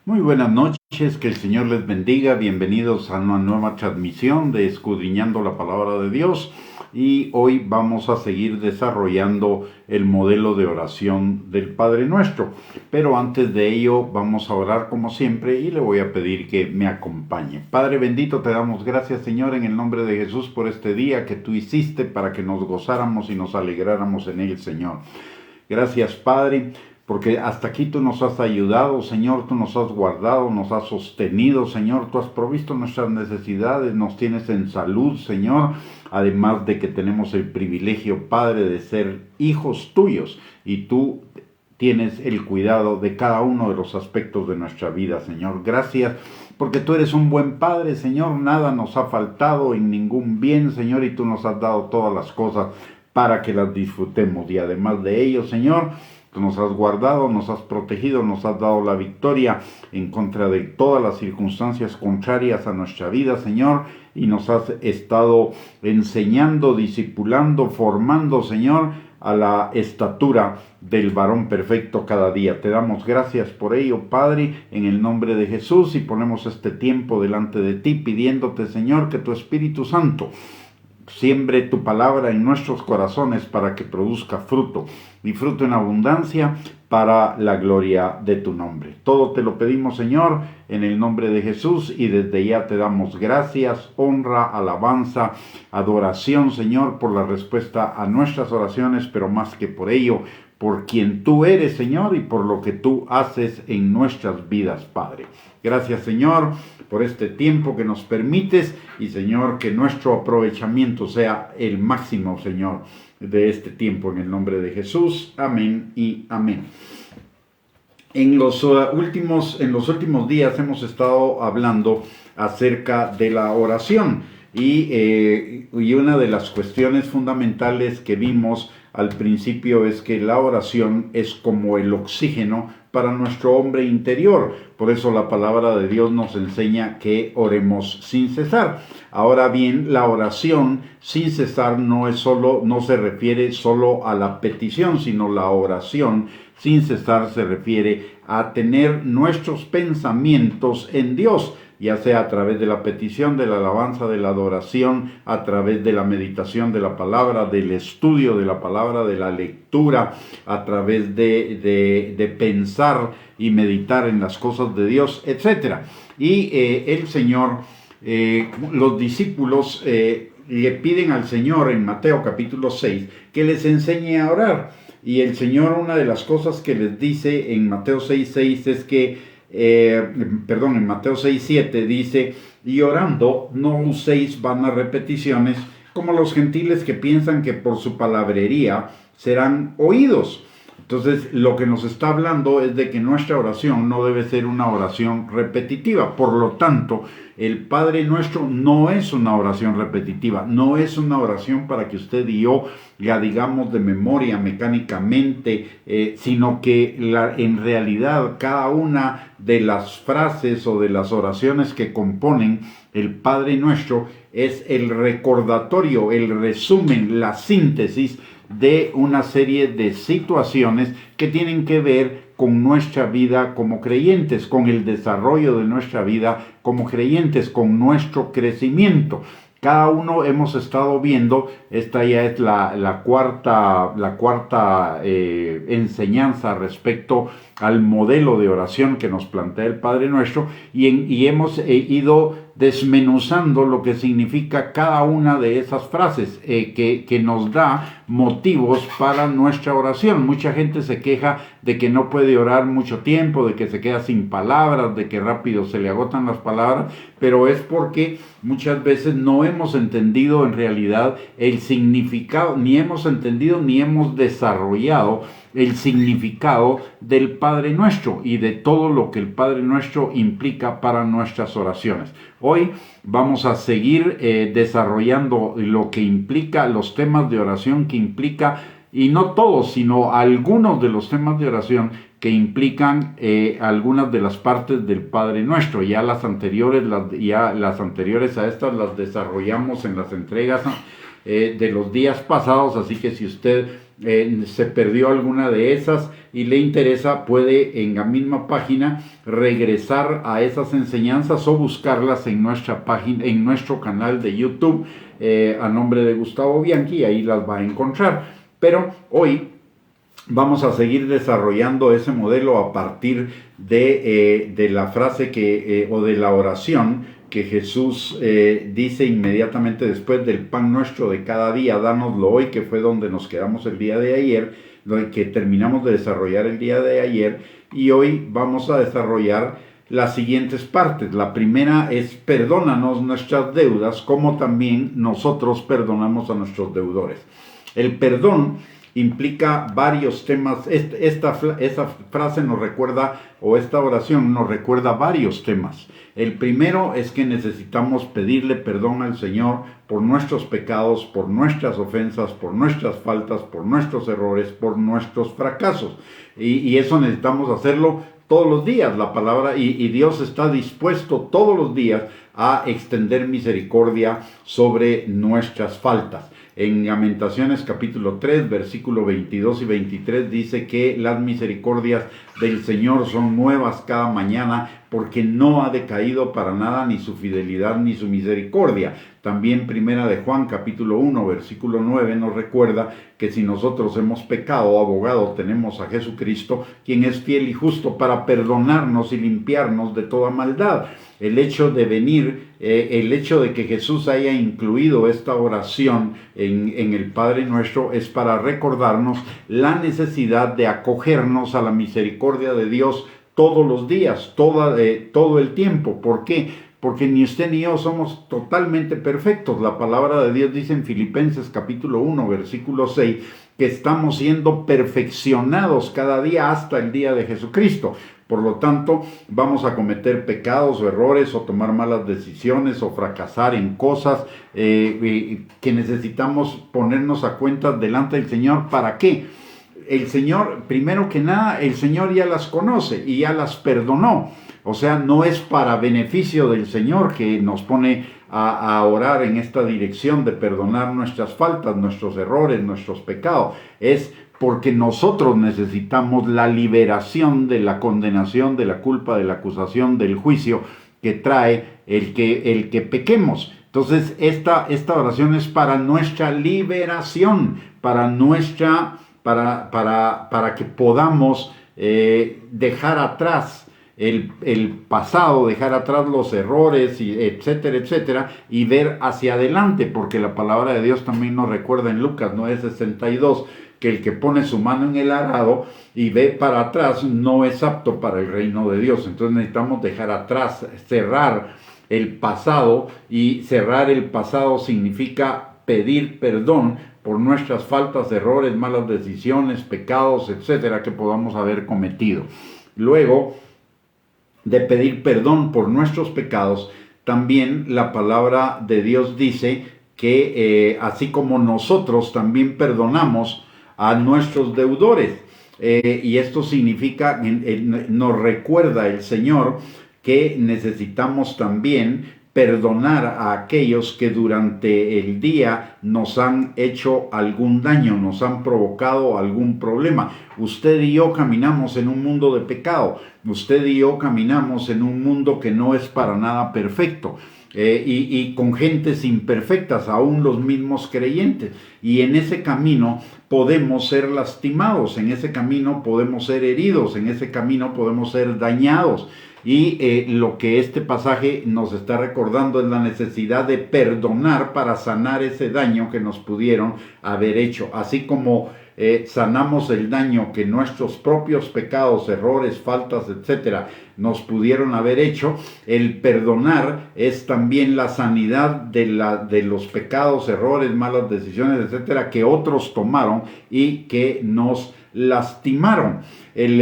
Muy buenas noches, que el Señor les bendiga. Bienvenidos a una nueva transmisión de Escudriñando la Palabra de Dios. Y hoy vamos a seguir desarrollando el modelo de oración del Padre Nuestro. Pero antes de ello vamos a orar como siempre y le voy a pedir que me acompañe. Padre bendito, te damos gracias, Señor, en el nombre de Jesús por este día que tú hiciste para que nos gozáramos y nos alegráramos en él, Señor. Gracias, Padre, porque hasta aquí tú nos has ayudado, Señor, tú nos has guardado, nos has sostenido, Señor, tú has provisto nuestras necesidades, nos tienes en salud, Señor, además de que tenemos el privilegio, Padre, de ser hijos tuyos, y tú tienes el cuidado de cada uno de los aspectos de nuestra vida, Señor. Gracias, porque tú eres un buen Padre, Señor, nada nos ha faltado en ningún bien, Señor, y tú nos has dado todas las cosas para que las disfrutemos, y además de ello, Señor, tú nos has guardado, nos has protegido, nos has dado la victoria en contra de todas las circunstancias contrarias a nuestra vida, Señor, y nos has estado enseñando, discipulando, formando, Señor, a la estatura del varón perfecto cada día. Te damos gracias por ello, Padre, en el nombre de Jesús, y ponemos este tiempo delante de ti, pidiéndote, Señor, que tu Espíritu Santo siembre tu palabra en nuestros corazones para que produzca fruto, y fruto en abundancia para la gloria de tu nombre. Todo te lo pedimos, Señor, en el nombre de Jesús, y desde ya te damos gracias, honra, alabanza, adoración, Señor, por la respuesta a nuestras oraciones, pero más que por ello, por quien tú eres, Señor, y por lo que tú haces en nuestras vidas, Padre. Gracias, Señor, por este tiempo que nos permites, y, Señor, que nuestro aprovechamiento sea el máximo, Señor, de este tiempo, en el nombre de Jesús. Amén y amén. En los últimos días hemos estado hablando acerca de la oración, y una de las cuestiones fundamentales que vimos al principio es que la oración es como el oxígeno para nuestro hombre interior. Por eso la palabra de Dios nos enseña que oremos sin cesar. Ahora bien, la oración sin cesar no se refiere solo a la petición, sino la oración sin cesar se refiere a tener nuestros pensamientos en Dios, ya sea a través de la petición, de la alabanza, de la adoración, a través de la meditación de la palabra, del estudio de la palabra, de la lectura, a través de pensar y meditar en las cosas de Dios, etc. Y el Señor, los discípulos le piden al Señor en Mateo capítulo 6 que les enseñe a orar. Y el Señor, una de las cosas que les dice en Mateo 6:6 es que en Mateo 6:7 dice: y orando no uséis vanas repeticiones como los gentiles que piensan que por su palabrería serán oídos. Entonces, lo que nos está hablando es de que nuestra oración no debe ser una oración repetitiva. Por lo tanto, el Padre Nuestro no es una oración repetitiva, no es una oración para que usted y yo la digamos de memoria mecánicamente, sino que en realidad cada una de las frases o de las oraciones que componen el Padre Nuestro es el recordatorio, el resumen, la síntesis de una serie de situaciones que tienen que ver con nuestra vida como creyentes, con el desarrollo de nuestra vida como creyentes, con nuestro crecimiento. Cada uno hemos estado viendo, esta ya es la cuarta enseñanza respecto al modelo de oración que nos plantea el Padre Nuestro, y hemos ido desmenuzando lo que significa cada una de esas frases que nos da motivos para nuestra oración. Mucha gente se queja de que no puede orar mucho tiempo, de que se queda sin palabras, de que rápido se le agotan las palabras, pero es porque muchas veces no hemos entendido en realidad el significado, ni hemos entendido ni hemos desarrollado el significado del Padre Nuestro y de todo lo que el Padre Nuestro implica para nuestras oraciones. Hoy vamos a seguir desarrollando lo que implica, los temas de oración que implica, y no todos, sino algunos de los temas de oración que implican algunas de las partes del Padre Nuestro. Ya las anteriores a estas las desarrollamos en las entregas de los días pasados, así que si usted se perdió alguna de esas y le interesa, puede en la misma página regresar a esas enseñanzas o buscarlas en nuestra página, en nuestro canal de YouTube, a nombre de Gustavo Bianchi, ahí las va a encontrar. Pero hoy vamos a seguir desarrollando ese modelo a partir de la frase o de la oración que Jesús dice inmediatamente después del pan nuestro de cada día, dánoslo hoy, que fue donde nos quedamos el día de ayer, que terminamos de desarrollar el día de ayer, y hoy vamos a desarrollar las siguientes partes. La primera es: perdónanos nuestras deudas, como también nosotros perdonamos a nuestros deudores. El perdón implica varios temas. Esa frase nos recuerda, o esta oración nos recuerda varios temas. El primero es que necesitamos pedirle perdón al Señor por nuestros pecados, por nuestras ofensas, por nuestras faltas, por nuestros errores, por nuestros fracasos. Y eso necesitamos hacerlo todos los días. La palabra, y Dios está dispuesto todos los días a extender misericordia sobre nuestras faltas. En Lamentaciones capítulo 3, versículo 22 y 23 dice que las misericordias del Señor son nuevas cada mañana, porque no ha decaído para nada ni su fidelidad ni su misericordia. También Primera de Juan capítulo 1, versículo 9 nos recuerda que si nosotros hemos pecado, abogado tenemos a Jesucristo, quien es fiel y justo para perdonarnos y limpiarnos de toda maldad. El hecho de venir, el hecho de que Jesús haya incluido esta oración en el Padre Nuestro es para recordarnos la necesidad de acogernos a la misericordia de Dios todos los días, todo el tiempo. ¿Por qué? Porque ni usted ni yo somos totalmente perfectos. La palabra de Dios dice en Filipenses capítulo 1, versículo 6, que estamos siendo perfeccionados cada día hasta el día de Jesucristo. Por lo tanto, vamos a cometer pecados o errores, o tomar malas decisiones, o fracasar en cosas que necesitamos ponernos a cuenta delante del Señor. ¿Para qué? El Señor, primero que nada, el Señor ya las conoce y ya las perdonó. O sea, no es para beneficio del Señor que nos pone a orar en esta dirección de perdonar nuestras faltas, nuestros errores, nuestros pecados. Es porque nosotros necesitamos la liberación de la condenación, de la culpa, de la acusación, del juicio que trae el que pequemos. Entonces, esta oración es para nuestra liberación, para que podamos dejar atrás el pasado, dejar atrás los errores, etcétera, etcétera, y ver hacia adelante, porque la palabra de Dios también nos recuerda en Lucas 9:62, que el que pone su mano en el arado y ve para atrás no es apto para el reino de Dios. Entonces necesitamos dejar atrás, cerrar el pasado, y cerrar el pasado significa pedir perdón por nuestras faltas, errores, malas decisiones, pecados, etcétera, que podamos haber cometido. Luego de pedir perdón por nuestros pecados, también la palabra de Dios dice que así como nosotros también perdonamos a nuestros deudores, y esto significa, nos recuerda el Señor que necesitamos también perdonar a aquellos que durante el día nos han hecho algún daño, nos han provocado algún problema. Usted y yo caminamos en un mundo de pecado. Usted y yo caminamos en un mundo que no es para nada perfecto. Y con gentes imperfectas, aún los mismos creyentes. Y en ese camino podemos ser lastimados, en ese camino podemos ser heridos, en ese camino podemos ser dañados. Y lo que este pasaje nos está recordando es la necesidad de perdonar para sanar ese daño que nos pudieron haber hecho. Así como sanamos el daño que nuestros propios pecados, errores, faltas, etcétera, nos pudieron haber hecho, el perdonar es también la sanidad de los pecados, errores, malas decisiones, etcétera, que otros tomaron y que nos lastimaron. El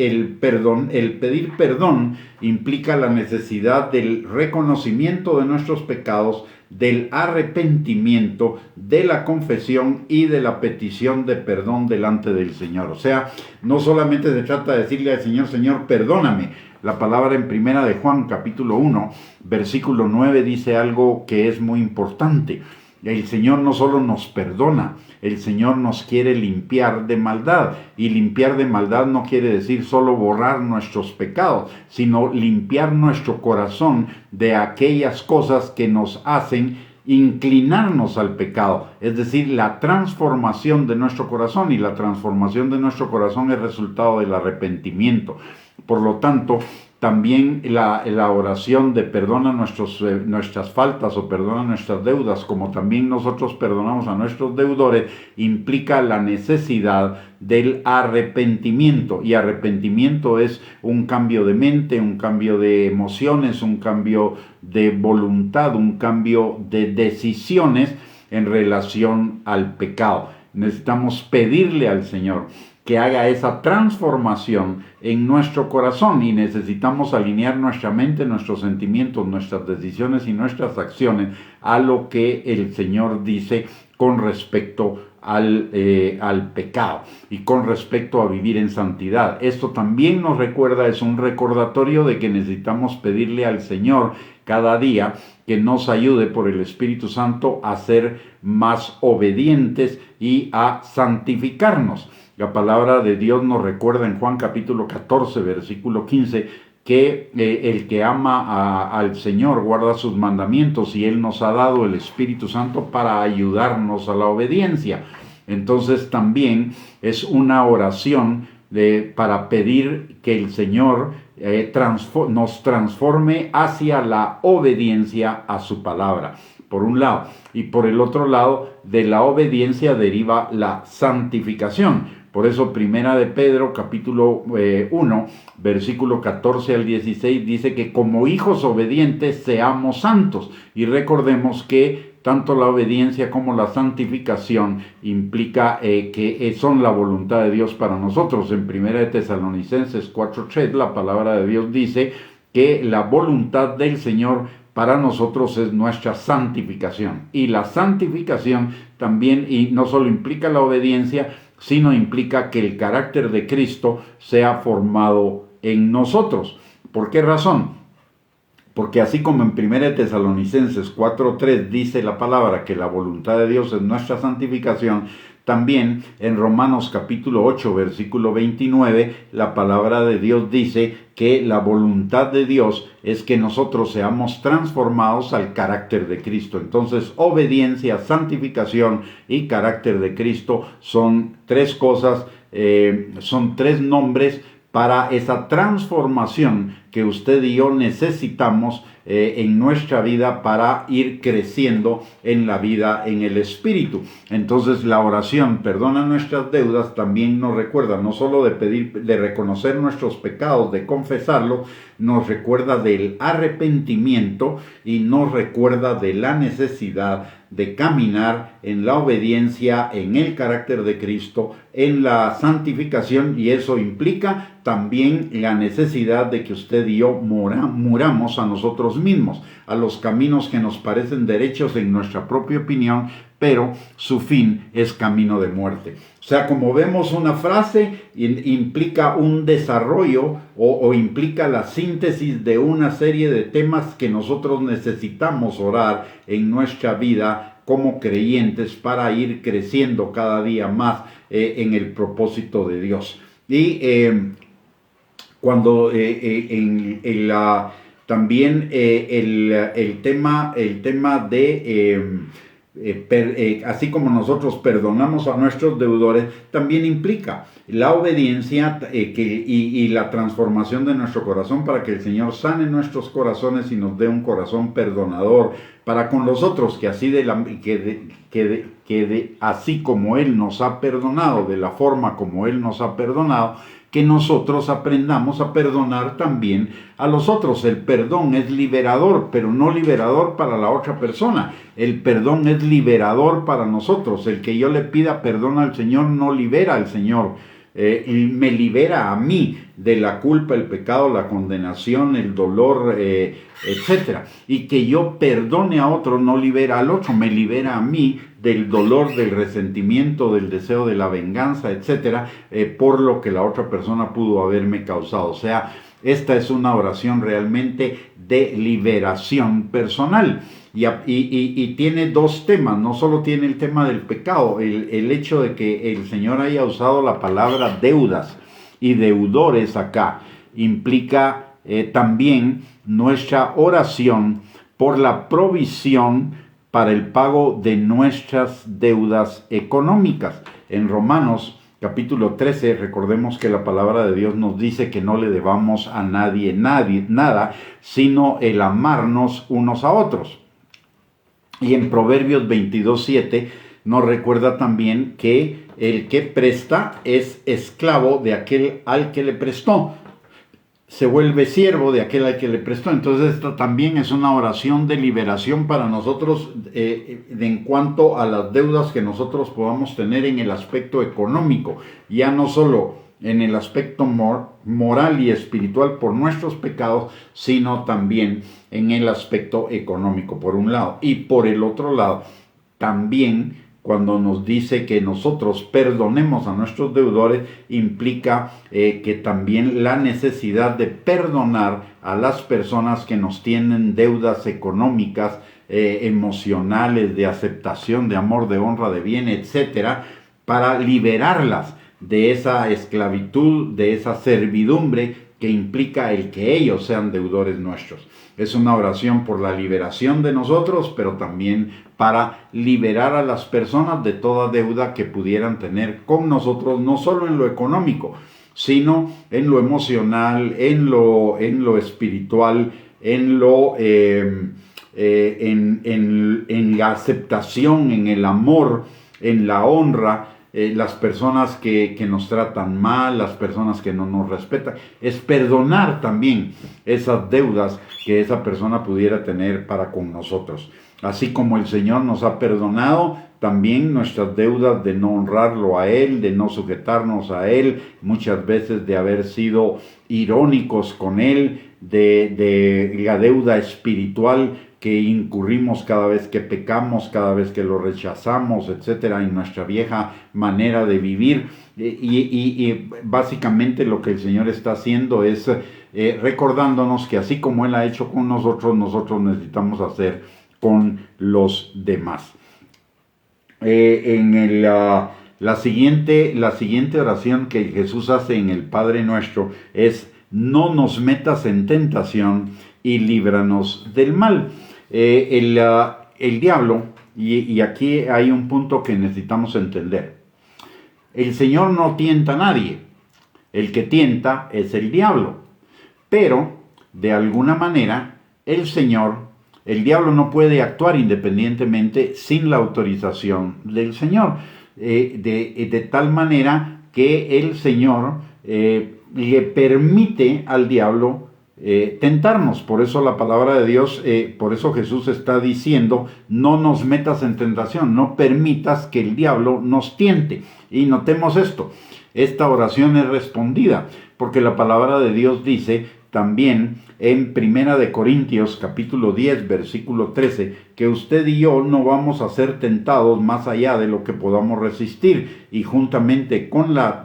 pedir perdón implica la necesidad del reconocimiento de nuestros pecados, del arrepentimiento, de la confesión y de la petición de perdón delante del Señor. O sea, no solamente se trata de decirle al Señor: Señor, perdóname. La palabra en Primera de Juan capítulo 1, versículo 9 dice algo que es muy importante. El Señor no solo nos perdona, el Señor nos quiere limpiar de maldad. Y limpiar de maldad no quiere decir solo borrar nuestros pecados, sino limpiar nuestro corazón de aquellas cosas que nos hacen inclinarnos al pecado. Es decir, la transformación de nuestro corazón, y la transformación de nuestro corazón es resultado del arrepentimiento. Por lo tanto, también la oración de perdona nuestras faltas o perdona nuestras deudas, como también nosotros perdonamos a nuestros deudores, implica la necesidad del arrepentimiento. Y arrepentimiento es un cambio de mente, un cambio de emociones, un cambio de voluntad, un cambio de decisiones en relación al pecado. Necesitamos pedirle al Señor que haga esa transformación en nuestro corazón, y necesitamos alinear nuestra mente, nuestros sentimientos, nuestras decisiones y nuestras acciones a lo que el Señor dice con respecto al pecado y con respecto a vivir en santidad. Esto también nos recuerda, es un recordatorio de que necesitamos pedirle al Señor cada día que nos ayude por el Espíritu Santo a ser más obedientes y a santificarnos. La palabra de Dios nos recuerda en Juan capítulo 14, versículo 15, que el que ama al Señor guarda sus mandamientos, y Él nos ha dado el Espíritu Santo para ayudarnos a la obediencia. Entonces también es una oración para pedir que el Señor nos transforme hacia la obediencia a su palabra, por un lado. Y por el otro lado, de la obediencia deriva la santificación. Por eso Primera de Pedro, capítulo 1, versículo 14 al 16, dice que como hijos obedientes seamos santos. Y recordemos que tanto la obediencia como la santificación implica que son la voluntad de Dios para nosotros. En Primera de Tesalonicenses 4:3, la palabra de Dios dice que la voluntad del Señor para nosotros es nuestra santificación. Y la santificación también, y no solo implica la obediencia, sino implica que el carácter de Cristo sea formado en nosotros. ¿Por qué razón? Porque así como en 1 Tesalonicenses 4:3 dice la palabra que la voluntad de Dios es nuestra santificación, también en Romanos capítulo 8, versículo 29, la palabra de Dios dice que la voluntad de Dios es que nosotros seamos transformados al carácter de Cristo. Entonces, obediencia, santificación y carácter de Cristo son tres cosas, son tres nombres para esa transformación que usted y yo necesitamos en nuestra vida para ir creciendo en la vida en el Espíritu. Entonces la oración perdona nuestras deudas también nos recuerda no solo de pedir, de reconocer nuestros pecados, de confesarlos, nos recuerda del arrepentimiento y nos recuerda de la necesidad de caminar en la obediencia, en el carácter de Cristo, en la santificación, y eso implica también la necesidad de que usted y yo muramos a nosotros mismos, a los caminos que nos parecen derechos en nuestra propia opinión, pero su fin es camino de muerte. O sea, como vemos, una frase implica un desarrollo o implica la síntesis de una serie de temas que nosotros necesitamos orar en nuestra vida como creyentes para ir creciendo cada día más en el propósito de Dios. Y cuando también el tema de así como nosotros perdonamos a nuestros deudores, también implica la obediencia y la transformación de nuestro corazón para que el Señor sane nuestros corazones y nos dé un corazón perdonador para con los otros, que así como Él nos ha perdonado, de la forma como Él nos ha perdonado, que nosotros aprendamos a perdonar también a los otros. El perdón es liberador, pero no liberador para la otra persona. El perdón es liberador para nosotros. El que yo le pida perdón al Señor no libera al Señor. Me libera a mí de la culpa, el pecado, la condenación, el dolor, etc. Y que yo perdone a otro no libera al otro, me libera a mí del dolor, del resentimiento, del deseo de la venganza, etc., por lo que la otra persona pudo haberme causado. O sea, esta es una oración realmente de liberación personal. y tiene dos temas, no solo tiene el tema del pecado, el hecho de que el Señor haya usado la palabra deudas y deudores acá, implica también nuestra oración por la provisión para el pago de nuestras deudas económicas. En Romanos capítulo 13, recordemos que la palabra de Dios nos dice que no le debamos a nadie nada, sino el amarnos unos a otros. Y en Proverbios 22:7 nos recuerda también que el que presta es esclavo de aquel al que le prestó. Se vuelve siervo de aquel al que le prestó. Entonces esto también es una oración de liberación para nosotros en cuanto a las deudas que nosotros podamos tener en el aspecto económico, ya no solo en el aspecto moral y espiritual por nuestros pecados, sino también en el aspecto económico por un lado. Y por el otro lado, también cuando nos dice que nosotros perdonemos a nuestros deudores, implica que también la necesidad de perdonar a las personas que nos tienen deudas económicas, emocionales, de aceptación, de amor, de honra, de bien, etcétera, para liberarlas de esa esclavitud, de esa servidumbre que implica el que ellos sean deudores nuestros. Es una oración por la liberación de nosotros, pero también para liberar a las personas de toda deuda que pudieran tener con nosotros, no solo en lo económico, sino en lo emocional, en lo espiritual, en la aceptación, en el amor, en la honra. Las personas que nos tratan mal, las personas que no nos respetan, es perdonar también esas deudas que esa persona pudiera tener para con nosotros. Así como el Señor nos ha perdonado, también nuestras deudas de no honrarlo a Él, de no sujetarnos a Él, muchas veces de haber sido irónicos con Él, de la deuda espiritual que incurrimos cada vez que pecamos, cada vez que lo rechazamos, etcétera, en nuestra vieja manera de vivir. Y básicamente lo que el Señor está haciendo es recordándonos que así como Él ha hecho con nosotros, nosotros necesitamos hacer con los demás. La siguiente oración que Jesús hace en el Padre Nuestro es: no nos metas en tentación y líbranos del mal. El diablo, y aquí hay un punto que necesitamos entender. El Señor no tienta a nadie. El que tienta es el diablo. Pero, de alguna manera, el diablo no puede actuar independientemente sin la autorización del Señor. De tal manera que el Señor le permite al diablo tentarnos. Por eso la palabra de Dios, por eso Jesús está diciendo: no nos metas en tentación, no permitas que el diablo nos tiente. Y notemos esto, esta oración es respondida, porque la palabra de Dios dice también en 1 Corintios capítulo 10 versículo 13 que usted y yo no vamos a ser tentados más allá de lo que podamos resistir, y juntamente con la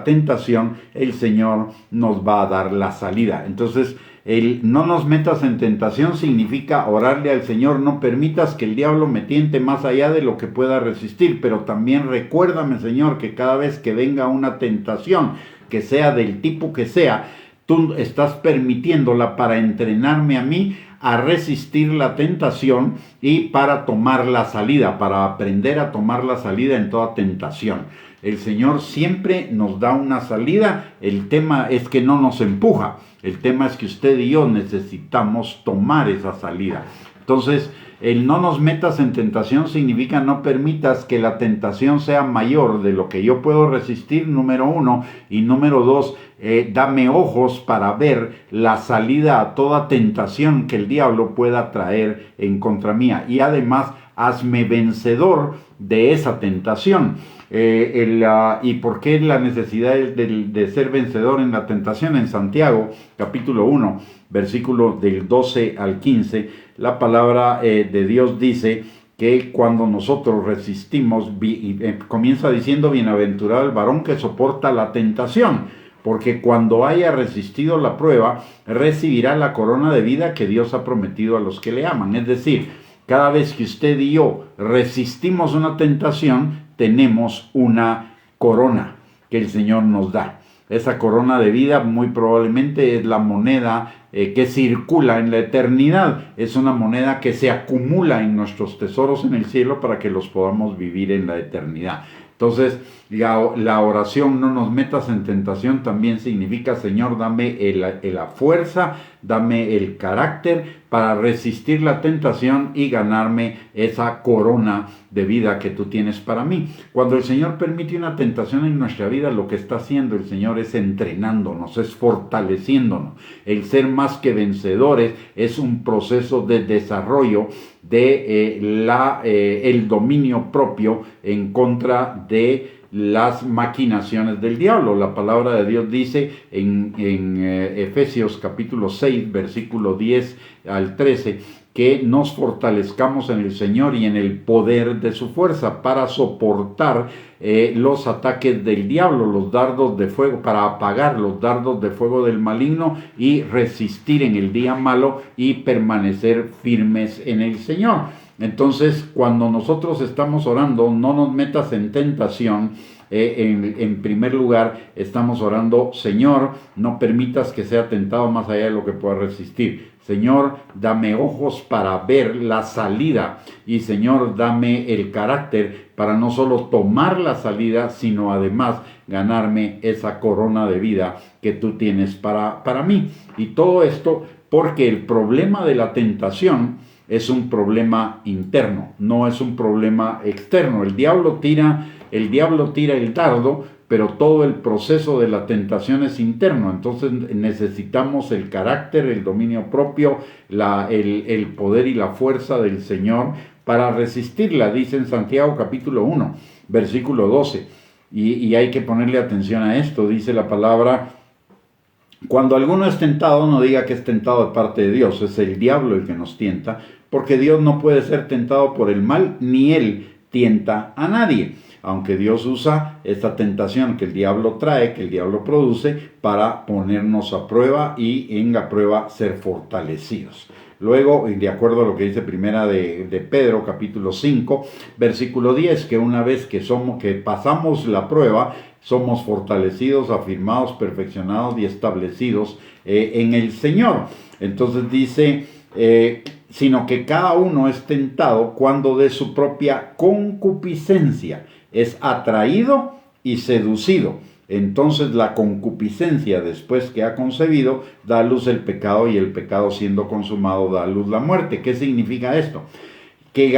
tentación el Señor nos va a dar la salida. Entonces, el no nos metas en tentación significa orarle al Señor: no permitas que el diablo me tiente más allá de lo que pueda resistir, pero también recuérdame, Señor, que cada vez que venga una tentación, que sea del tipo que sea, tú estás permitiéndola para entrenarme a mí a resistir la tentación y para tomar la salida, para aprender a tomar la salida en toda tentación. El Señor siempre nos da una salida. El tema es que no nos empuja. El tema es que usted y yo necesitamos tomar esa salida. Entonces, el no nos metas en tentación significa: no permitas que la tentación sea mayor de lo que yo puedo resistir, número uno. Y número dos, dame ojos para ver la salida a toda tentación que el diablo pueda traer en contra mía. Y además, hazme vencedor de esa tentación. ¿Y por qué la necesidad de ser vencedor en la tentación? En Santiago, capítulo 1, versículo del 12 al 15, la palabra de Dios dice que cuando nosotros resistimos, comienza diciendo: bienaventurado el varón que soporta la tentación, porque cuando haya resistido la prueba, recibirá la corona de vida que Dios ha prometido a los que le aman. Es decir, cada vez que usted y yo resistimos una tentación, tenemos una corona que el Señor nos da. Esa corona de vida muy probablemente es la moneda que circula en la eternidad. Es una moneda que se acumula en nuestros tesoros en el cielo para que los podamos vivir en la eternidad. Entonces, la oración no nos metas en tentación también significa, Señor, dame la fuerza, dame el carácter para resistir la tentación y ganarme esa corona de vida que tú tienes para mí. Cuando el Señor permite una tentación en nuestra vida, lo que está haciendo el Señor es entrenándonos, es fortaleciéndonos. El ser más que vencedores es un proceso de desarrollo de el dominio propio en contra de las maquinaciones del diablo. La palabra de Dios dice en Efesios capítulo 6, versículo 10 al 13, que nos fortalezcamos en el Señor y en el poder de su fuerza para soportar los ataques del diablo, los dardos de fuego, para apagar los dardos de fuego del maligno y resistir en el día malo y permanecer firmes en el Señor. Entonces, cuando nosotros estamos orando, no nos metas en tentación. En primer lugar, estamos orando, Señor, no permitas que sea tentado más allá de lo que pueda resistir. Señor, dame ojos para ver la salida. Y Señor, dame el carácter para no solo tomar la salida, sino además ganarme esa corona de vida que tú tienes para mí. Y todo esto porque el problema de la tentación es un problema interno, no es un problema externo. El diablo tira el dardo, pero todo el proceso de la tentación es interno. Entonces necesitamos el carácter, el dominio propio, el poder y la fuerza del Señor para resistirla, dice en Santiago capítulo 1, versículo 12. Y hay que ponerle atención a esto, dice la palabra: cuando alguno es tentado, no diga que es tentado de parte de Dios, es el diablo el que nos tienta, porque Dios no puede ser tentado por el mal, ni él tienta a nadie. Aunque Dios usa esta tentación que el diablo trae, que el diablo produce, para ponernos a prueba y en la prueba ser fortalecidos. Luego, de acuerdo a lo que dice primera de Pedro, capítulo 5, versículo 10, que una vez que pasamos la prueba, somos fortalecidos, afirmados, perfeccionados y establecidos en el Señor. Entonces dice, sino que cada uno es tentado cuando de su propia concupiscencia es atraído y seducido. Entonces la concupiscencia, después que ha concebido, da a luz el pecado, y el pecado siendo consumado da a luz la muerte. ¿Qué significa esto? Que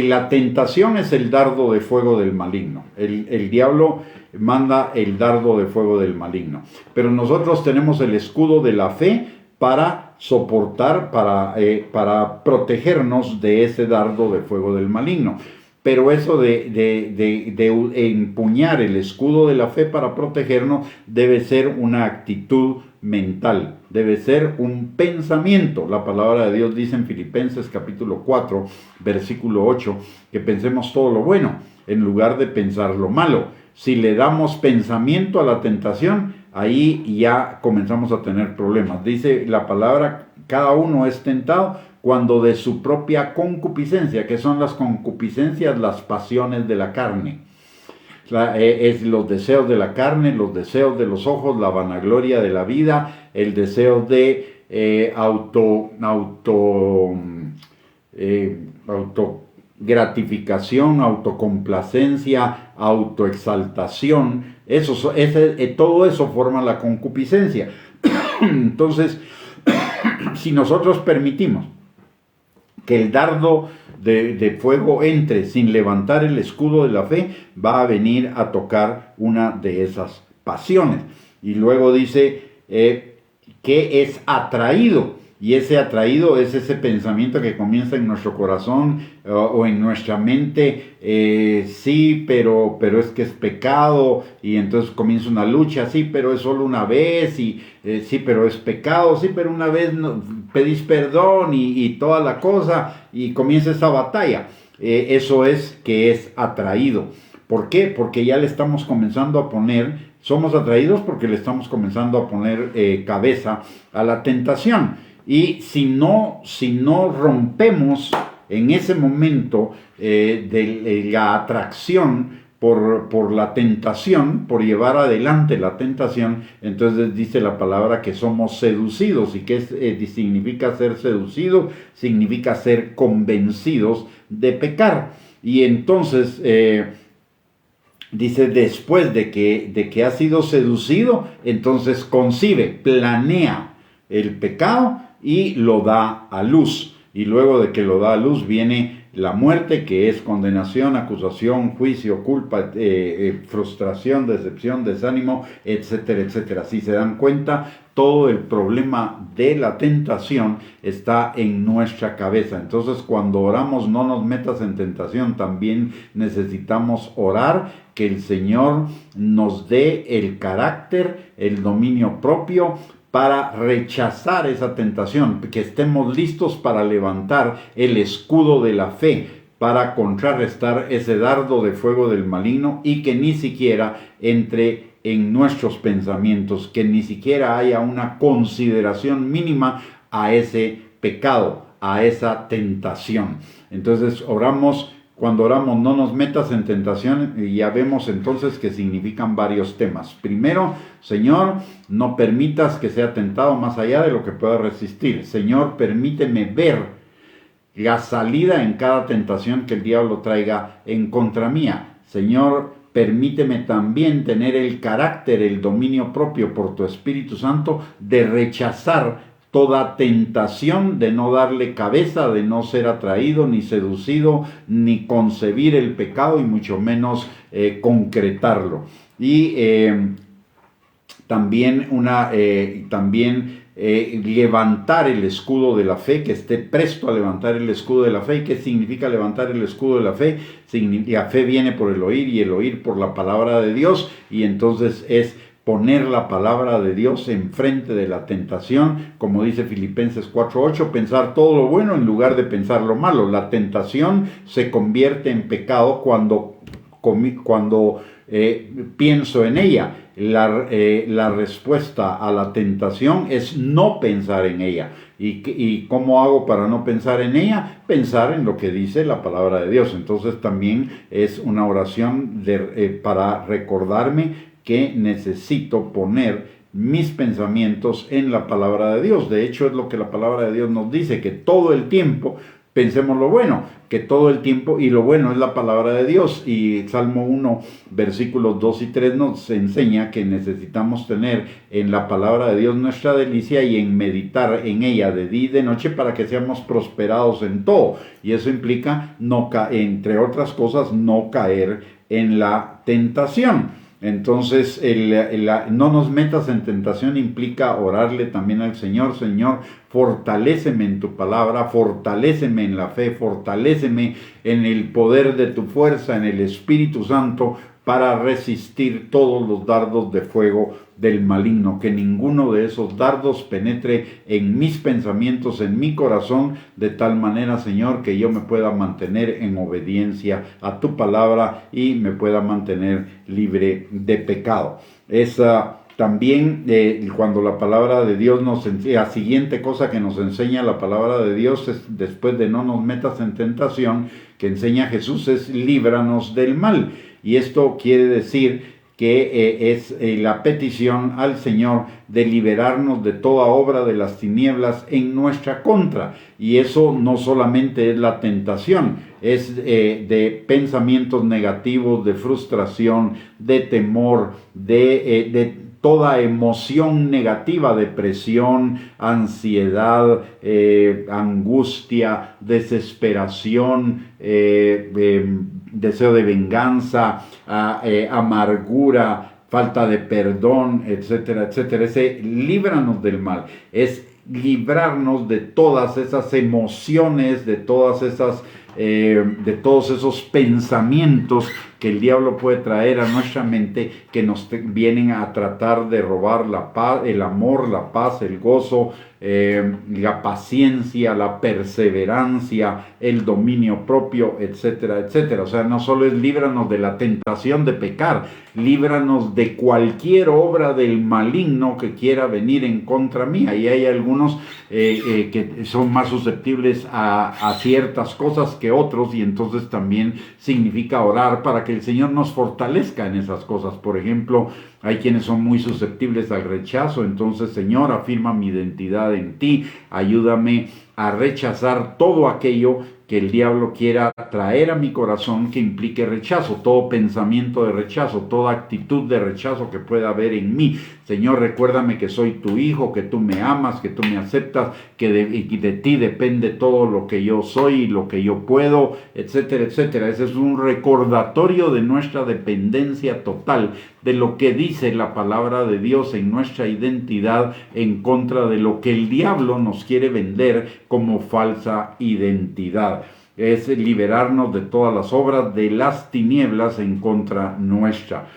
la tentación es el dardo de fuego del maligno. El diablo manda el dardo de fuego del maligno. Pero nosotros tenemos el escudo de la fe para soportar, para protegernos de ese dardo de fuego del maligno. Pero eso de empuñar el escudo de la fe para protegernos debe ser una actitud mental, debe ser un pensamiento. La palabra de Dios dice en Filipenses capítulo 4, versículo 8, que pensemos todo lo bueno en lugar de pensar lo malo. Si le damos pensamiento a la tentación, ahí ya comenzamos a tener problemas. Dice la palabra, cada uno es tentado cuando de su propia concupiscencia, que son las concupiscencias, las pasiones de la carne. Es los deseos de la carne, los deseos de los ojos, la vanagloria de la vida, el deseo de autogratificación, autocomplacencia, autoexaltación. Todo eso forma la concupiscencia. Entonces, si nosotros permitimos que el dardo de fuego entre sin levantar el escudo de la fe, va a venir a tocar una de esas pasiones. Y luego dice que es atraído. Y ese atraído es ese pensamiento que comienza en nuestro corazón o en nuestra mente, sí, pero es que es pecado, y entonces comienza una lucha, sí, pero es solo una vez, y sí, pero es pecado, sí, pero una vez pedís perdón y toda la cosa, y comienza esa batalla. Eso es que es atraído. ¿Por qué? Porque ya le estamos comenzando a poner Somos atraídos porque le estamos comenzando a poner cabeza a la tentación. Y si no rompemos en ese momento de la atracción por la tentación, por llevar adelante la tentación, entonces dice la palabra que somos seducidos. ¿Y qué significa ser seducido? Significa ser convencidos de pecar. Y entonces dice, después de que ha sido seducido, entonces concibe, planea el pecado y lo da a luz. Y luego de que lo da a luz viene la muerte, que es condenación, acusación, juicio, culpa, frustración, decepción, desánimo, etcétera, etcétera. Si se dan cuenta, todo el problema de la tentación está en nuestra cabeza. Entonces, cuando oramos, no nos metas en tentación, también necesitamos orar que el Señor nos dé el carácter, el dominio propio, para rechazar esa tentación, que estemos listos para levantar el escudo de la fe, para contrarrestar ese dardo de fuego del maligno y que ni siquiera entre en nuestros pensamientos, que ni siquiera haya una consideración mínima a ese pecado, a esa tentación. Entonces oramos. Cuando oramos, no nos metas en tentación, y ya vemos entonces que significan varios temas. Primero, Señor, no permitas que sea tentado más allá de lo que pueda resistir. Señor, permíteme ver la salida en cada tentación que el diablo traiga en contra mía. Señor, permíteme también tener el carácter, el dominio propio por tu Espíritu Santo de rechazar toda tentación, de no darle cabeza, de no ser atraído, ni seducido, ni concebir el pecado y mucho menos concretarlo. Y también levantar el escudo de la fe, que esté presto a levantar el escudo de la fe. ¿Y qué significa levantar el escudo de la fe? La fe viene por el oír y el oír por la palabra de Dios, y entonces es poner la palabra de Dios enfrente de la tentación, como dice Filipenses 4:8, pensar todo lo bueno en lugar de pensar lo malo. La tentación se convierte en pecado cuando pienso en ella. La respuesta a la tentación es no pensar en ella. ¿Y cómo hago para no pensar en ella? Pensar en lo que dice la palabra de Dios. Entonces también es una oración para recordarme que necesito poner mis pensamientos en la palabra de Dios. De hecho, es lo que la palabra de Dios nos dice, que todo el tiempo pensemos lo bueno, que todo el tiempo, y lo bueno es la palabra de Dios. Y Salmo 1, versículos 2 y 3 nos enseña que necesitamos tener en la palabra de Dios nuestra delicia y en meditar en ella de día y de noche para que seamos prosperados en todo. Y eso implica, entre otras cosas, no caer en la tentación. Entonces, no nos metas en tentación implica orarle también al Señor. Señor, fortaléceme en tu palabra, fortaléceme en la fe, fortaléceme en el poder de tu fuerza, en el Espíritu Santo, para resistir todos los dardos de fuego del maligno. Que ninguno de esos dardos penetre en mis pensamientos, en mi corazón, de tal manera, Señor, que yo me pueda mantener en obediencia a tu palabra y me pueda mantener libre de pecado. También cuando la palabra de Dios nos enseña, la siguiente cosa que nos enseña la palabra de Dios es, después de no nos metas en tentación, que enseña Jesús, es líbranos del mal. Y esto quiere decir que es la petición al Señor de liberarnos de toda obra de las tinieblas en nuestra contra. Y eso no solamente es la tentación, es de pensamientos negativos, de frustración, de temor, de toda emoción negativa, depresión, ansiedad, angustia, desesperación, deseo de venganza, amargura, falta de perdón, etcétera, etcétera. Líbranos del mal, es librarnos de todas esas emociones, de todas esas de todos esos pensamientos que el diablo puede traer a nuestra mente, que nos vienen a tratar de robar la paz, el amor, la paz, el gozo, la paciencia, la perseverancia, el dominio propio, etcétera, etcétera. O sea, no solo es líbranos de la tentación de pecar, líbranos de cualquier obra del maligno que quiera venir en contra mía. Y hay algunos que son más susceptibles a ciertas cosas que otros, y entonces también significa orar para que el Señor nos fortalezca en esas cosas. Por ejemplo, hay quienes son muy susceptibles al rechazo. Entonces, Señor, afirma mi identidad en ti, ayúdame a rechazar todo aquello que el diablo quiera traer a mi corazón que implique rechazo, todo pensamiento de rechazo, toda actitud de rechazo que pueda haber en mí. Señor, recuérdame que soy tu hijo, que tú me amas, que tú me aceptas, que de ti depende todo lo que yo soy y lo que yo puedo, etcétera, etcétera. Ese es un recordatorio de nuestra dependencia total, de lo que dice la palabra de Dios en nuestra identidad, en contra de lo que el diablo nos quiere vender como falsa identidad. Es liberarnos de todas las obras de las tinieblas en contra nuestra.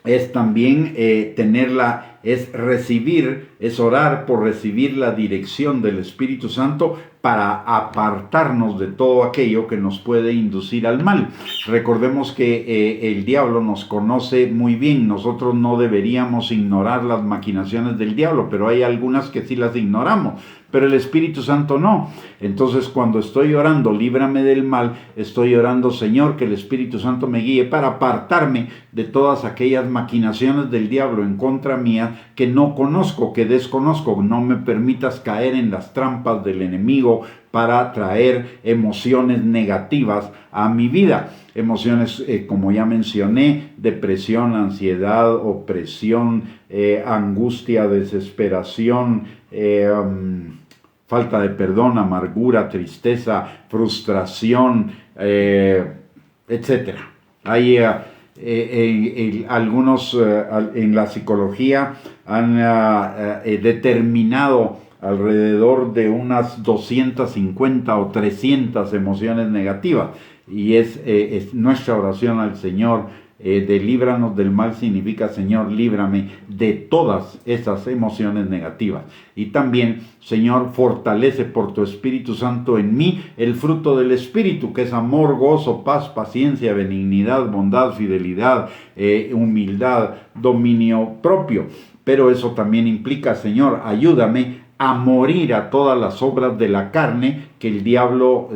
Es también es recibir, es orar por recibir la dirección del Espíritu Santo para apartarnos de todo aquello que nos puede inducir al mal. Recordemos que el diablo nos conoce muy bien. Nosotros no deberíamos ignorar las maquinaciones del diablo, pero hay algunas que sí las ignoramos, pero el Espíritu Santo no. Entonces, cuando estoy orando, líbrame del mal, estoy orando, Señor, que el Espíritu Santo me guíe para apartarme de todas aquellas maquinaciones del diablo en contra mía que no conozco, que desconozco. No me permitas caer en las trampas del enemigo para traer emociones negativas a mi vida. Emociones, como ya mencioné, depresión, ansiedad, opresión, angustia, desesperación, falta de perdón, amargura, tristeza, frustración, etcétera. Hay algunos en la psicología han determinado alrededor de unas 250 o 300 emociones negativas, y es nuestra oración al Señor. De líbranos del mal significa, Señor, líbrame de todas esas emociones negativas. Y también, Señor, fortalece por tu Espíritu Santo en mí el fruto del Espíritu, que es amor, gozo, paz, paciencia, benignidad, bondad, fidelidad, humildad, dominio propio. Pero eso también implica, Señor, ayúdame a morir a todas las obras de la carne que el diablo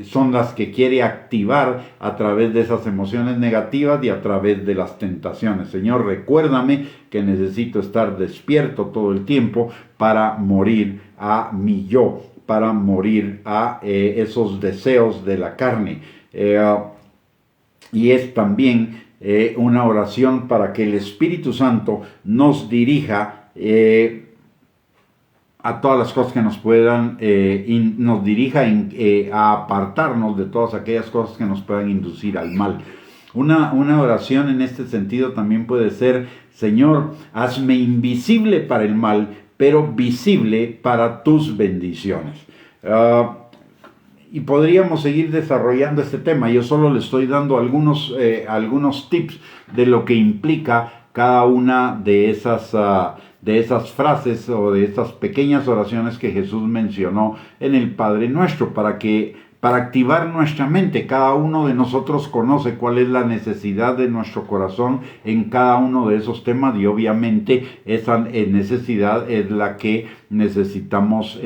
son las que quiere activar a través de esas emociones negativas y a través de las tentaciones. Señor, recuérdame que necesito estar despierto todo el tiempo para morir a mi yo, para morir a esos deseos de la carne. Y es también una oración para que el Espíritu Santo nos dirija a todas las cosas que nos puedan, nos dirija a apartarnos de todas aquellas cosas que nos puedan inducir al mal. Una oración en este sentido también puede ser: Señor, hazme invisible para el mal, pero visible para tus bendiciones. Y podríamos seguir desarrollando este tema. Yo solo le estoy dando algunos tips de lo que implica cada una de esas frases o de esas pequeñas oraciones que Jesús mencionó en el Padre Nuestro, para activar nuestra mente. Cada uno de nosotros conoce cuál es la necesidad de nuestro corazón en cada uno de esos temas, y obviamente esa necesidad es la que necesitamos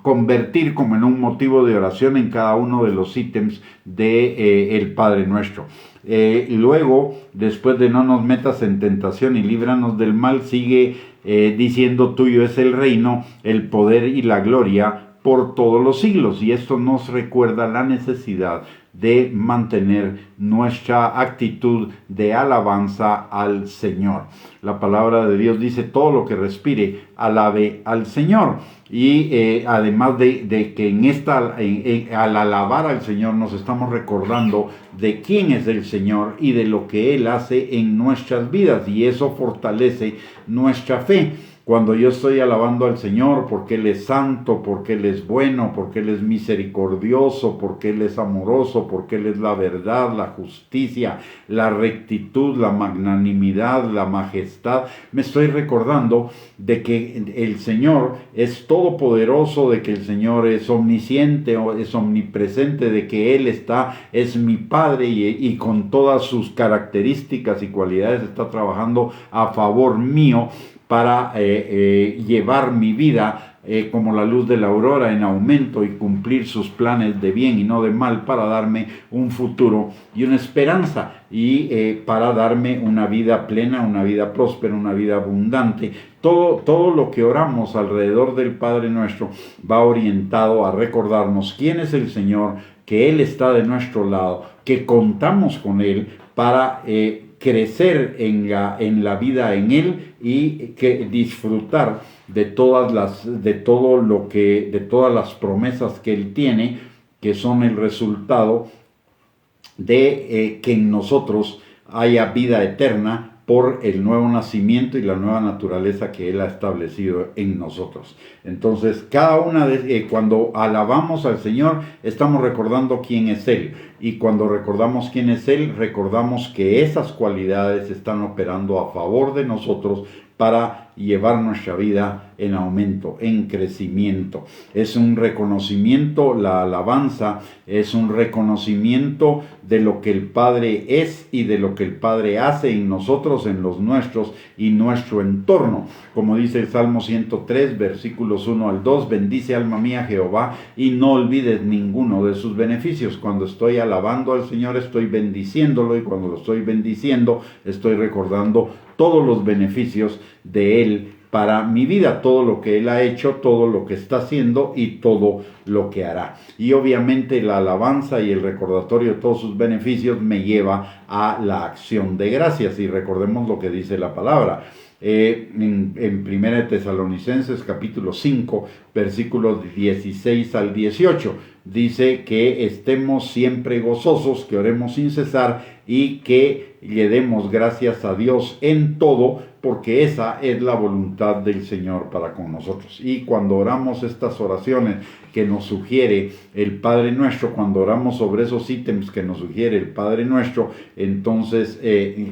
convertir como en un motivo de oración en cada uno de los ítems de el Padre Nuestro. Luego, después de no nos metas en tentación y líbranos del mal, sigue diciendo: tuyo es el reino, el poder y la gloria por todos los siglos. Y esto nos recuerda la necesidad de mantener nuestra actitud de alabanza al Señor. La palabra de Dios dice: todo lo que respire, alabe al Señor. Y además de que al alabar al Señor nos estamos recordando de quién es el Señor y de lo que Él hace en nuestras vidas, y eso fortalece nuestra fe. Cuando yo estoy alabando al Señor porque Él es santo, porque Él es bueno, porque Él es misericordioso, porque Él es amoroso, porque Él es la verdad, la justicia, la rectitud, la magnanimidad, la majestad, me estoy recordando de que el Señor es todopoderoso, de que el Señor es omnisciente, es omnipresente, de que Él es mi Padre y con todas sus características y cualidades está trabajando a favor mío para llevar mi vida como la luz de la aurora en aumento y cumplir sus planes de bien y no de mal para darme un futuro y una esperanza y para darme una vida plena, una vida próspera, una vida abundante. Todo lo que oramos alrededor del Padre Nuestro va orientado a recordarnos quién es el Señor, que Él está de nuestro lado, que contamos con Él para crecer en la vida en Él y que disfrutar de todas las promesas que Él tiene, que son el resultado de que en nosotros haya vida eterna por el nuevo nacimiento y la nueva naturaleza que Él ha establecido en nosotros. Entonces, cuando alabamos al Señor, estamos recordando quién es Él. Y cuando recordamos quién es Él, recordamos que esas cualidades están operando a favor de nosotros para llevar nuestra vida en aumento, en crecimiento. Es un reconocimiento, la alabanza es un reconocimiento de lo que el Padre es y de lo que el Padre hace en nosotros, en los nuestros y nuestro entorno. Como dice el Salmo 103, versículos 1 al 2, bendice alma mía Jehová y no olvides ninguno de sus beneficios. Cuando estoy alabando al Señor estoy bendiciéndolo y cuando lo estoy bendiciendo estoy recordando todos los beneficios de Él para mi vida, todo lo que Él ha hecho, todo lo que está haciendo y todo lo que hará. Y obviamente la alabanza y el recordatorio de todos sus beneficios me lleva a la acción de gracias. Y recordemos lo que dice la palabra. En 1 Tesalonicenses capítulo 5, versículos 16 al 18, dice que estemos siempre gozosos, que oremos sin cesar y que le demos gracias a Dios en todo, porque esa es la voluntad del Señor para con nosotros. Y cuando oramos estas oraciones que nos sugiere el Padre Nuestro, cuando oramos sobre esos ítems que nos sugiere el Padre Nuestro, entonces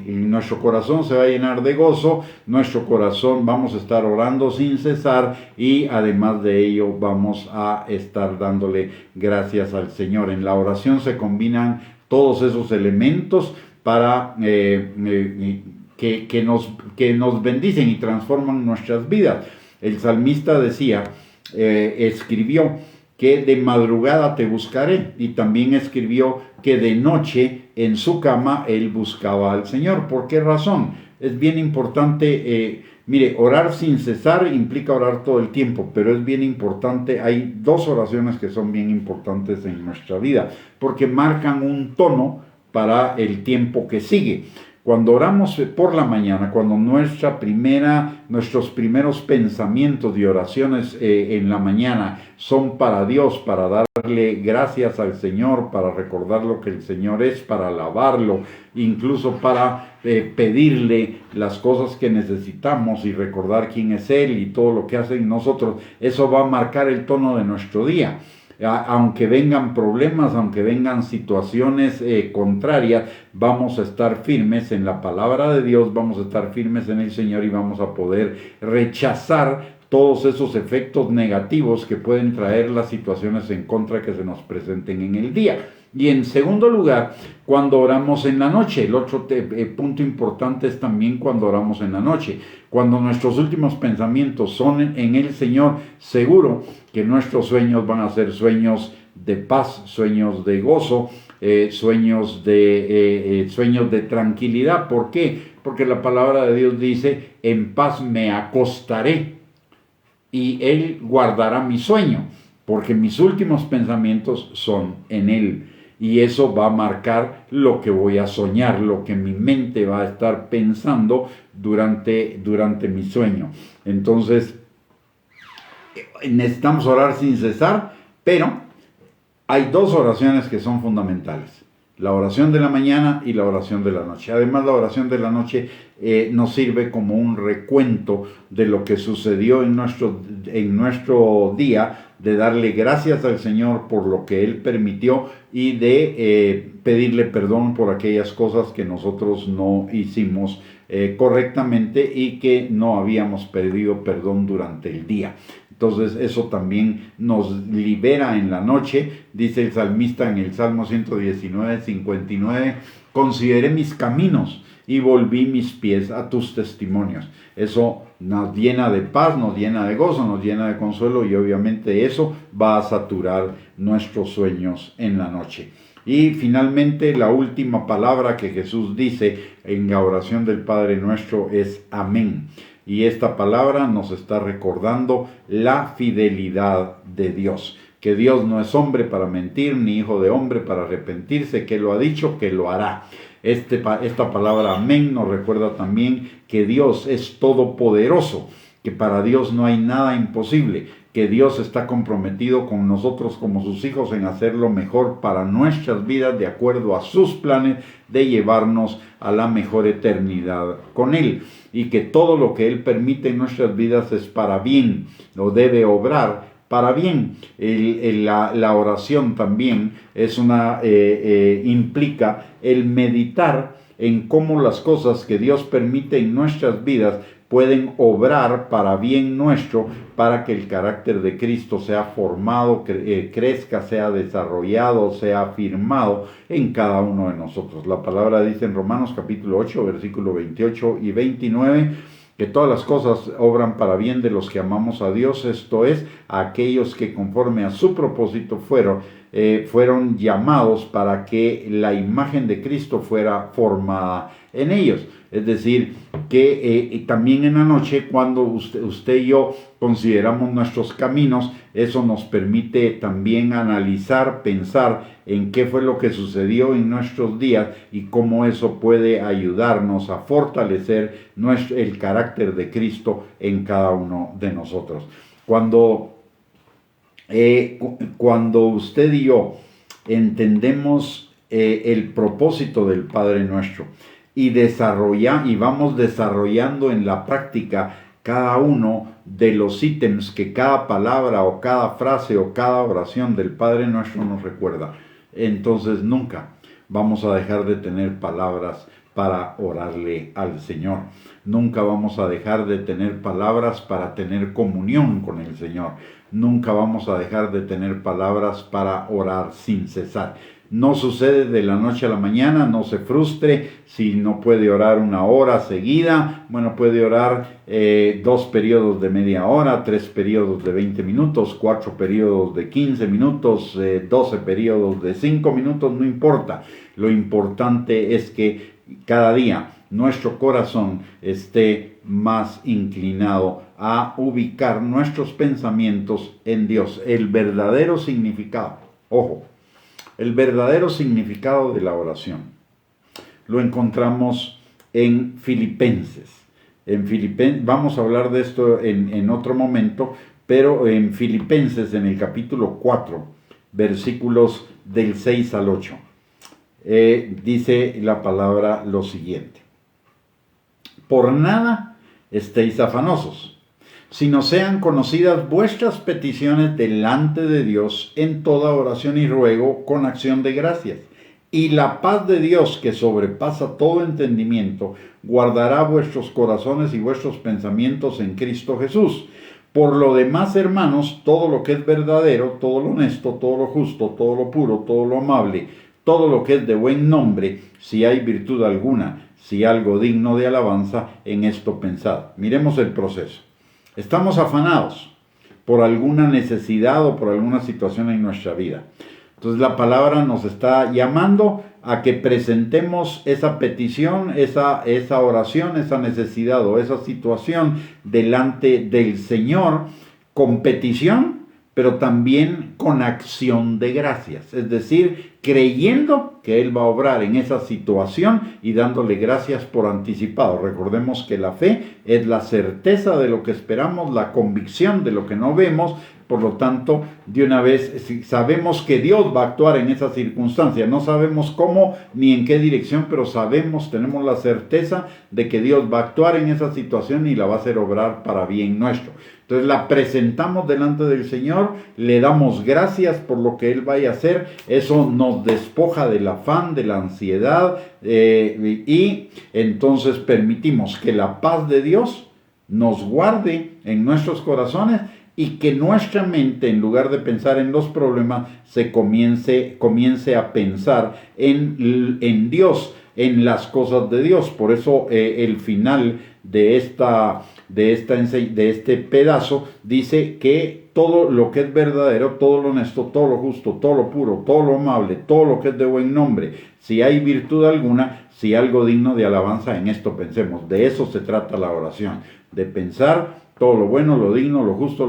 nuestro corazón se va a llenar de gozo, nuestro corazón vamos a estar orando sin cesar y además de ello vamos a estar dándole gracias al Señor. En la oración se combinan todos esos elementos para que nos bendicen y transforman nuestras vidas. El salmista escribió que de madrugada te buscaré, y también escribió que de noche en su cama él buscaba al Señor. ¿Por qué razón? Es bien importante, orar sin cesar implica orar todo el tiempo, pero es bien importante, hay dos oraciones que son bien importantes en nuestra vida, porque marcan un tono para el tiempo que sigue. Cuando oramos por la mañana, cuando nuestros primeros pensamientos y oraciones en la mañana son para Dios, para darle gracias al Señor, para recordar lo que el Señor es, para alabarlo, incluso para pedirle las cosas que necesitamos y recordar quién es Él y todo lo que hace en nosotros, eso va a marcar el tono de nuestro día. Aunque vengan problemas, aunque vengan situaciones contrarias, vamos a estar firmes en la palabra de Dios, vamos a estar firmes en el Señor y vamos a poder rechazar todos esos efectos negativos que pueden traer las situaciones en contra que se nos presenten en el día. Y en segundo lugar, cuando oramos en la noche, el otro punto importante es también cuando oramos en la noche. Cuando nuestros últimos pensamientos son en el Señor, seguro que nuestros sueños van a ser sueños de paz, sueños de gozo, sueños de tranquilidad. ¿Por qué? Porque la palabra de Dios dice, en paz me acostaré y Él guardará mi sueño, porque mis últimos pensamientos son en Él. Y eso va a marcar lo que voy a soñar, lo que mi mente va a estar pensando durante mi sueño. Entonces, necesitamos orar sin cesar, pero hay dos oraciones que son fundamentales. La oración de la mañana y la oración de la noche. Además, la oración de la noche nos sirve como un recuento de lo que sucedió en nuestro día, de darle gracias al Señor por lo que Él permitió y de pedirle perdón por aquellas cosas que nosotros no hicimos correctamente y que no habíamos pedido perdón durante el día. Entonces eso también nos libera en la noche. Dice el salmista en el Salmo 119, 59, consideré mis caminos y volví mis pies a tus testimonios. Eso nos llena de paz, nos llena de gozo, nos llena de consuelo, y obviamente eso va a saturar nuestros sueños en la noche. Y finalmente la última palabra que Jesús dice en la oración del Padre Nuestro es amén. Y esta palabra nos está recordando la fidelidad de Dios. Que Dios no es hombre para mentir, ni hijo de hombre para arrepentirse, que lo ha dicho, que lo hará. Esta palabra amén nos recuerda también que Dios es todopoderoso, que para Dios no hay nada imposible, que Dios está comprometido con nosotros como sus hijos en hacer lo mejor para nuestras vidas de acuerdo a sus planes de llevarnos a la mejor eternidad con Él, y que todo lo que Él permite en nuestras vidas es para bien, lo debe obrar para bien. La oración también es implica el meditar en cómo las cosas que Dios permite en nuestras vidas pueden obrar para bien nuestro, para que el carácter de Cristo sea formado, crezca, sea desarrollado, sea afirmado en cada uno de nosotros. La palabra dice en Romanos capítulo 8, versículo 28 y 29, que todas las cosas obran para bien de los que amamos a Dios, esto es, a aquellos que conforme a su propósito fueron llamados para que la imagen de Cristo fuera formada en ellos. Es decir, que también en la noche, cuando usted y yo consideramos nuestros caminos, eso nos permite también analizar, pensar en qué fue lo que sucedió en nuestros días y cómo eso puede ayudarnos a fortalecer el carácter de Cristo en cada uno de nosotros. Cuando usted y yo entendemos el propósito del Padre Nuestro y vamos desarrollando en la práctica cada uno de los ítems que cada palabra o cada frase o cada oración del Padre Nuestro nos recuerda, entonces nunca vamos a dejar de tener palabras para orarle al Señor. Nunca vamos a dejar de tener palabras para tener comunión con el Señor. Nunca vamos a dejar de tener palabras para orar sin cesar. No sucede de la noche a la mañana, no se frustre si no puede orar una hora seguida. Bueno, puede orar 2 periodos de media hora, 3 periodos de 20 minutos, 4 periodos de 15 minutos, 12 periodos de 5 minutos, no importa. Lo importante es que cada día nuestro corazón esté más inclinado a ubicar nuestros pensamientos en Dios. El verdadero significado, ojo, el verdadero significado de la oración lo encontramos en Filipenses. Vamos a hablar de esto en otro momento, pero en Filipenses, en el capítulo 4, versículos del 6 al 8, dice la palabra lo siguiente: por nada estéis afanosos, sino sean conocidas vuestras peticiones delante de Dios en toda oración y ruego con acción de gracias. Y la paz de Dios, que sobrepasa todo entendimiento, guardará vuestros corazones y vuestros pensamientos en Cristo Jesús. Por lo demás, hermanos, todo lo que es verdadero, todo lo honesto, todo lo justo, todo lo puro, todo lo amable, todo lo que es de buen nombre, si hay virtud alguna, si algo digno de alabanza, en esto pensad. Miremos el proceso. Estamos afanados por alguna necesidad o por alguna situación en nuestra vida. Entonces la palabra nos está llamando a que presentemos esa petición, esa oración, esa necesidad o esa situación delante del Señor con petición, pero también con acción de gracias. Es decir, creyendo que Él va a obrar en esa situación y dándole gracias por anticipado. Recordemos que la fe es la certeza de lo que esperamos, la convicción de lo que no vemos. Por lo tanto, de una vez sabemos que Dios va a actuar en esa circunstancia. No sabemos cómo ni en qué dirección, pero tenemos la certeza de que Dios va a actuar en esa situación y la va a hacer obrar para bien nuestro. Entonces la presentamos delante del Señor, le damos gracias por lo que Él vaya a hacer. Eso nos despoja del afán, de la ansiedad, y entonces permitimos que la paz de Dios nos guarde en nuestros corazones y que nuestra mente, en lugar de pensar en los problemas, comience a pensar en Dios, en las cosas de Dios. Por eso el final de este pedazo dice que todo lo que es verdadero, todo lo honesto, todo lo justo, todo lo puro, todo lo amable, todo lo que es de buen nombre, si hay virtud alguna, si algo digno de alabanza, en esto pensemos. De eso se trata la oración, de pensar todo lo bueno, lo digno, lo justo,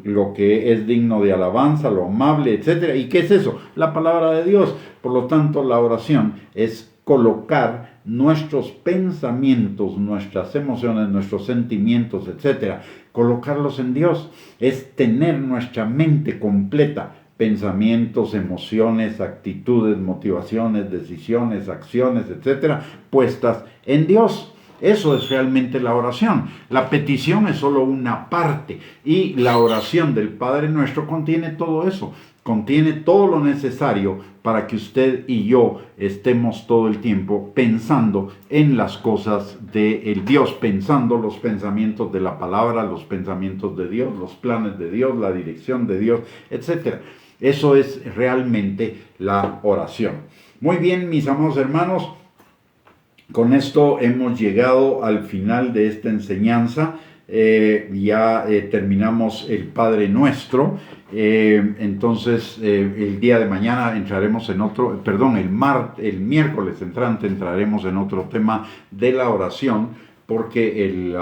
lo que es digno de alabanza, lo amable, etc. ¿Y qué es eso? La palabra de Dios. Por lo tanto, la oración es colocar nuestros pensamientos, nuestras emociones, nuestros sentimientos, etc., colocarlos en Dios. Es tener nuestra mente completa, pensamientos, emociones, actitudes, motivaciones, decisiones, acciones, etc., puestas en Dios. Eso es realmente la oración. La petición es solo una parte y la oración del Padre Nuestro contiene todo eso. Contiene todo lo necesario para que usted y yo estemos todo el tiempo pensando en las cosas de Dios, pensando los pensamientos de la palabra, los pensamientos de Dios, los planes de Dios, la dirección de Dios, etc. Eso es realmente la oración. Muy bien, mis amados hermanos, con esto hemos llegado al final de esta enseñanza. Terminamos el Padre Nuestro. Entonces el día de mañana entraremos en otro, el miércoles entrante entraremos en otro tema de la oración, porque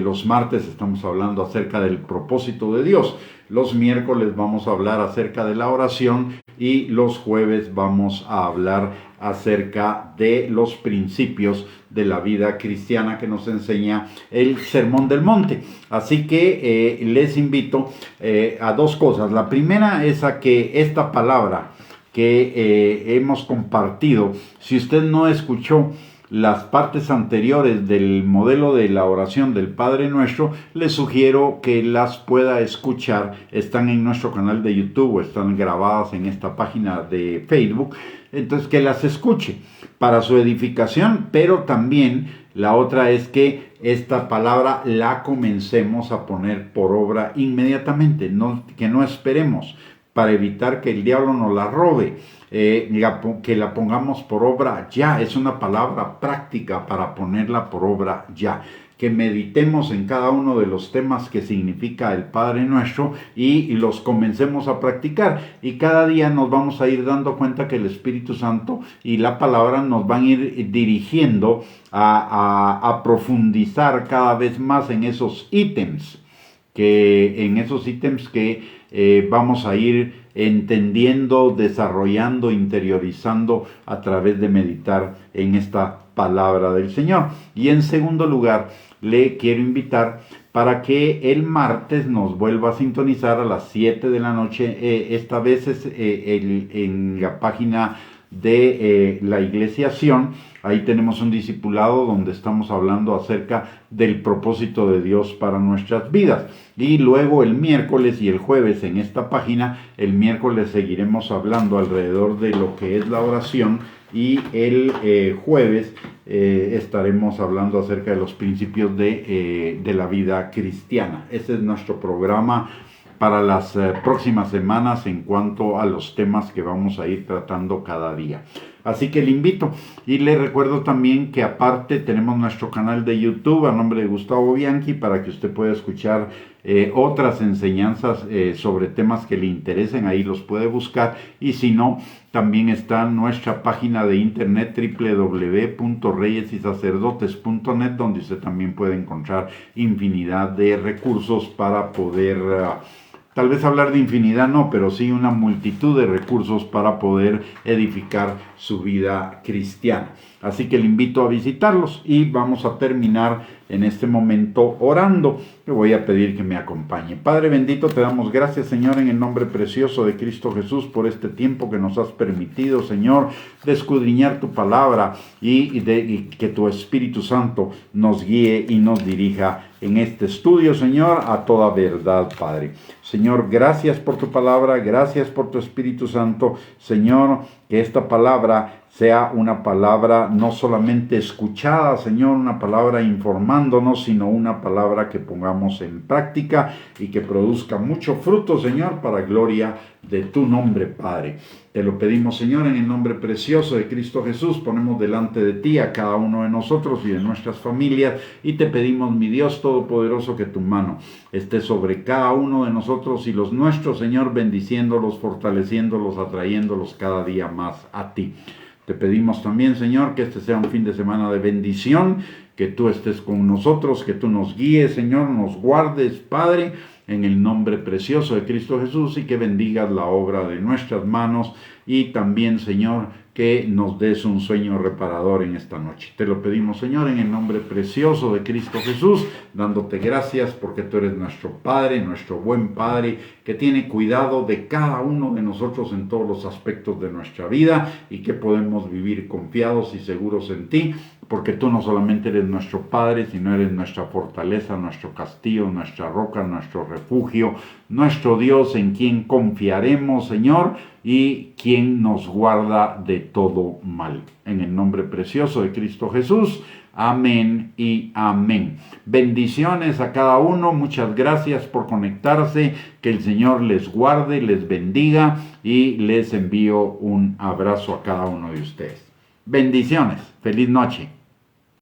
los martes estamos hablando acerca del propósito de Dios. Los miércoles vamos a hablar acerca de la oración y los jueves vamos a hablar acerca de los principios de la vida cristiana que nos enseña el Sermón del Monte. Así que les invito a dos cosas. La primera es a que esta palabra que hemos compartido, si usted no escuchó las partes anteriores del modelo de la oración del Padre Nuestro, les sugiero que las pueda escuchar. Están en nuestro canal de YouTube o están grabadas en esta página de Facebook. Entonces, que las escuche para su edificación, pero también la otra es que esta palabra la comencemos a poner por obra inmediatamente, que no esperemos para evitar que el diablo nos la robe. Que la pongamos por obra ya. Es una palabra práctica para ponerla por obra ya. Que meditemos en cada uno de los temas que significa el Padre Nuestro y los comencemos a practicar. Y cada día nos vamos a ir dando cuenta que el Espíritu Santo y la palabra nos van a ir dirigiendo a profundizar cada vez más en esos ítems que vamos a ir entendiendo, desarrollando, interiorizando a través de meditar en esta palabra del Señor. Y en segundo lugar, le quiero invitar para que el martes nos vuelva a sintonizar a las 7 de la noche. Esta vez es en la página de la Iglesia Sion. Ahí tenemos un discipulado donde estamos hablando acerca del propósito de Dios para nuestras vidas. Y luego el miércoles y el jueves en esta página, el miércoles seguiremos hablando alrededor de lo que es la oración y el jueves estaremos hablando acerca de los principios de la vida cristiana. Ese es nuestro programa para las próximas semanas en cuanto a los temas que vamos a ir tratando cada día. Así que le invito y le recuerdo también que aparte tenemos nuestro canal de YouTube a nombre de Gustavo Bianchi para que usted pueda escuchar otras enseñanzas sobre temas que le interesen. Ahí los puede buscar, y si no, también está nuestra página de internet www.reyesysacerdotes.net, donde usted también puede encontrar infinidad de recursos para poder Tal vez hablar de infinidad no, pero sí una multitud de recursos para poder edificar su vida cristiana. Así que le invito a visitarlos y vamos a terminar en este momento orando. Le voy a pedir que me acompañe. Padre bendito, te damos gracias, Señor, en el nombre precioso de Cristo Jesús, por este tiempo que nos has permitido, Señor, de escudriñar tu palabra y que tu Espíritu Santo nos guíe y nos dirija en este estudio, Señor, a toda verdad, Padre. Señor, gracias por tu palabra, gracias por tu Espíritu Santo. Señor, que esta palabra sea una palabra no solamente escuchada, Señor, una palabra informándonos, sino una palabra que pongamos en práctica y que produzca mucho fruto, Señor, para gloria de tu nombre, Padre. Te lo pedimos, Señor, en el nombre precioso de Cristo Jesús. Ponemos delante de ti a cada uno de nosotros y de nuestras familias y te pedimos, mi Dios todopoderoso, que tu mano esté sobre cada uno de nosotros y los nuestros, Señor, bendiciéndolos, fortaleciéndolos, atrayéndolos cada día más a ti. Te pedimos también, Señor, que este sea un fin de semana de bendición, que tú estés con nosotros, que tú nos guíes, Señor, nos guardes, Padre, en el nombre precioso de Cristo Jesús, y que bendigas la obra de nuestras manos y también, Señor, que nos des un sueño reparador en esta noche. Te lo pedimos, Señor, en el nombre precioso de Cristo Jesús, dándote gracias porque tú eres nuestro Padre, nuestro buen Padre, que tiene cuidado de cada uno de nosotros en todos los aspectos de nuestra vida y que podemos vivir confiados y seguros en ti, porque tú no solamente eres nuestro Padre, sino eres nuestra fortaleza, nuestro castillo, nuestra roca, nuestro refugio, nuestro Dios en quien confiaremos, Señor, y quien nos guarda de todo mal. En el nombre precioso de Cristo Jesús. Amén y amén. Bendiciones a cada uno. Muchas gracias por conectarse. Que el Señor les guarde, les bendiga y les envío un abrazo a cada uno de ustedes. Bendiciones. Feliz noche.